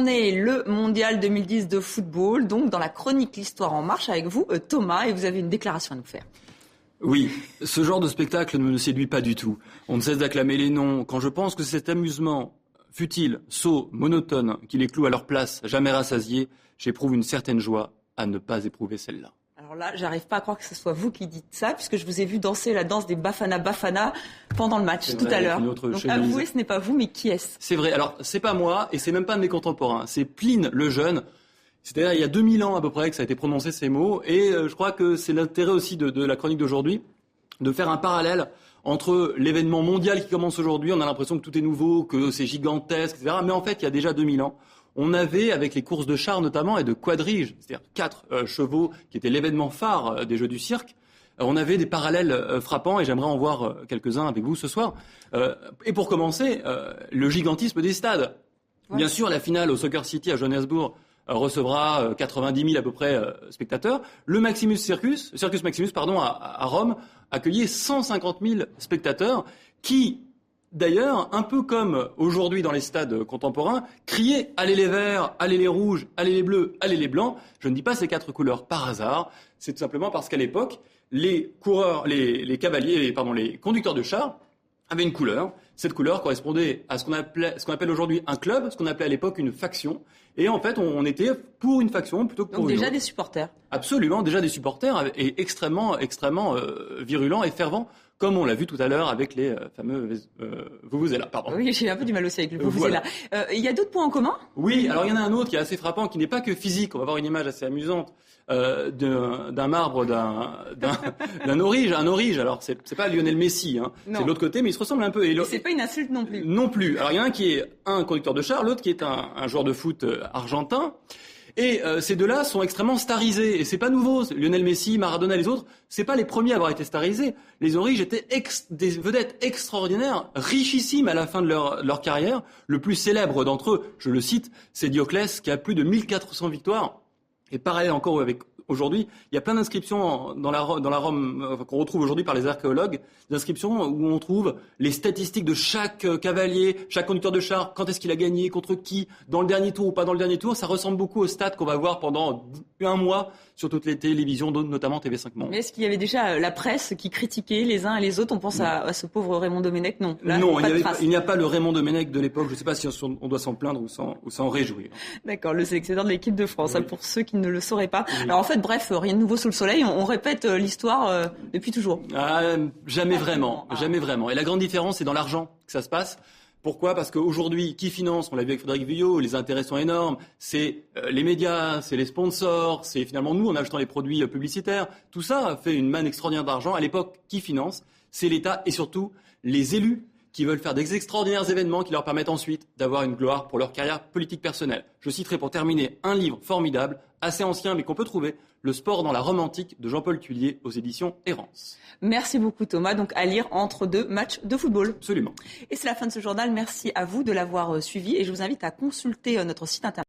journée, le Mondial 2010 de football. Donc, dans la chronique L'Histoire en marche avec vous, Thomas, et vous avez une déclaration à nous faire. Oui, ce genre de spectacle ne me séduit pas du tout. On ne cesse d'acclamer les noms. Quand je pense que cet amusement futile, sot, monotone, qui les cloue à leur place, jamais rassasiés, j'éprouve une certaine joie à ne pas éprouver celle-là. Alors là, j'arrive pas à croire que ce soit vous qui dites ça, puisque je vous ai vu danser la danse des Bafana Bafana pendant le match tout à l'heure. Donc avouez, ce n'est pas vous, mais qui est-ce ? C'est vrai. Alors, c'est pas moi, et c'est même pas de mes contemporains. C'est Pline le Jeune. C'est-à-dire, il y a 2000 ans à peu près que ça a été prononcé ces mots. Et je crois que c'est l'intérêt aussi de la chronique d'aujourd'hui, de faire un parallèle entre l'événement mondial qui commence aujourd'hui. On a l'impression que tout est nouveau, que c'est gigantesque, etc. Mais en fait, il y a déjà 2000 ans, on avait, avec les courses de chars notamment, et de quadriges, c'est-à-dire 4 chevaux, qui étaient l'événement phare des Jeux du cirque, on avait des parallèles frappants, et j'aimerais en voir quelques-uns avec vous ce soir. Et pour commencer, le gigantisme des stades. Ouais. Bien sûr, la finale au Soccer City à Johannesburg recevra 90 000 à peu près spectateurs. Le Circus Maximus à Rome, accueillait 150 000 spectateurs qui, d'ailleurs, un peu comme aujourd'hui dans les stades contemporains, criaient « Allez les verts, allez les rouges, allez les bleus, allez les blancs ». Je ne dis pas ces 4 couleurs par hasard, c'est tout simplement parce qu'à l'époque, les conducteurs de chars avaient une couleur. Cette couleur correspondait à ce qu'on appelle aujourd'hui un club, ce qu'on appelait à l'époque une faction. Et en fait, on était pour une faction plutôt que pour une autre. Donc déjà des supporters. Absolument, déjà des supporters et extrêmement virulents et fervents, comme on l'a vu tout à l'heure avec les fameux Vuvuzela. Oui, j'ai un peu du mal aussi avec le Vuvuzela. Il y a d'autres points en commun ? Oui, alors il y en a un autre qui est assez frappant, qui n'est pas que physique. On va voir une image assez amusante d'un marbre, d'un orige. Un orige, alors c'est pas Lionel Messi, hein. C'est de l'autre côté, mais il se ressemble un peu. Et c'est pas une insulte non plus. Non plus. Alors il y en a un qui est un conducteur de char, l'autre qui est un joueur de foot argentin. Et ces deux-là sont extrêmement starisés. Et c'est pas nouveau. Lionel Messi, Maradona, les autres, c'est pas les premiers à avoir été starisés. Les origes étaient des vedettes extraordinaires, richissimes à la fin de leur carrière. Le plus célèbre d'entre eux, je le cite, c'est Dioclès, qui a plus de 1400 victoires. Et parallèle encore avec aujourd'hui, il y a plein d'inscriptions dans la Rome qu'on retrouve aujourd'hui par les archéologues, des inscriptions où on trouve les statistiques de chaque cavalier, chaque conducteur de char, quand est-ce qu'il a gagné, contre qui, dans le dernier tour ou pas dans le dernier tour. Ça ressemble beaucoup aux stats qu'on va voir pendant un mois sur toutes les télévisions, notamment TV5 Monde. Mais est-ce qu'il y avait déjà la presse qui critiquait les uns et les autres ? On pense à ce pauvre Raymond Domenech, non. Là, non, il n'y a pas le Raymond Domenech de l'époque. Je ne sais pas si on doit s'en plaindre ou s'en réjouir. D'accord, le sélectionneur de l'équipe de France, oui. Pour ceux qui ne le sauraient pas. Oui. Alors en fait, bref, rien de nouveau sous le soleil. On répète l'histoire depuis toujours. Jamais vraiment. Et la grande différence, c'est dans l'argent que ça se passe. Pourquoi ? Parce qu'aujourd'hui, qui finance ? On l'a vu avec Frédéric Villot, les intérêts sont énormes. C'est les médias, c'est les sponsors, c'est finalement nous en achetant les produits publicitaires. Tout ça fait une manne extraordinaire d'argent. À l'époque, qui finance ? C'est l'État et surtout les élus qui veulent faire des extraordinaires événements qui leur permettent ensuite d'avoir une gloire pour leur carrière politique personnelle. Je citerai pour terminer un livre formidable, assez ancien mais qu'on peut trouver, Le sport dans la Rome antique de Jean-Paul Tullier aux éditions Errance. Merci beaucoup Thomas, donc à lire entre 2 matchs de football. Absolument. Et c'est la fin de ce journal, merci à vous de l'avoir suivi et je vous invite à consulter notre site internet.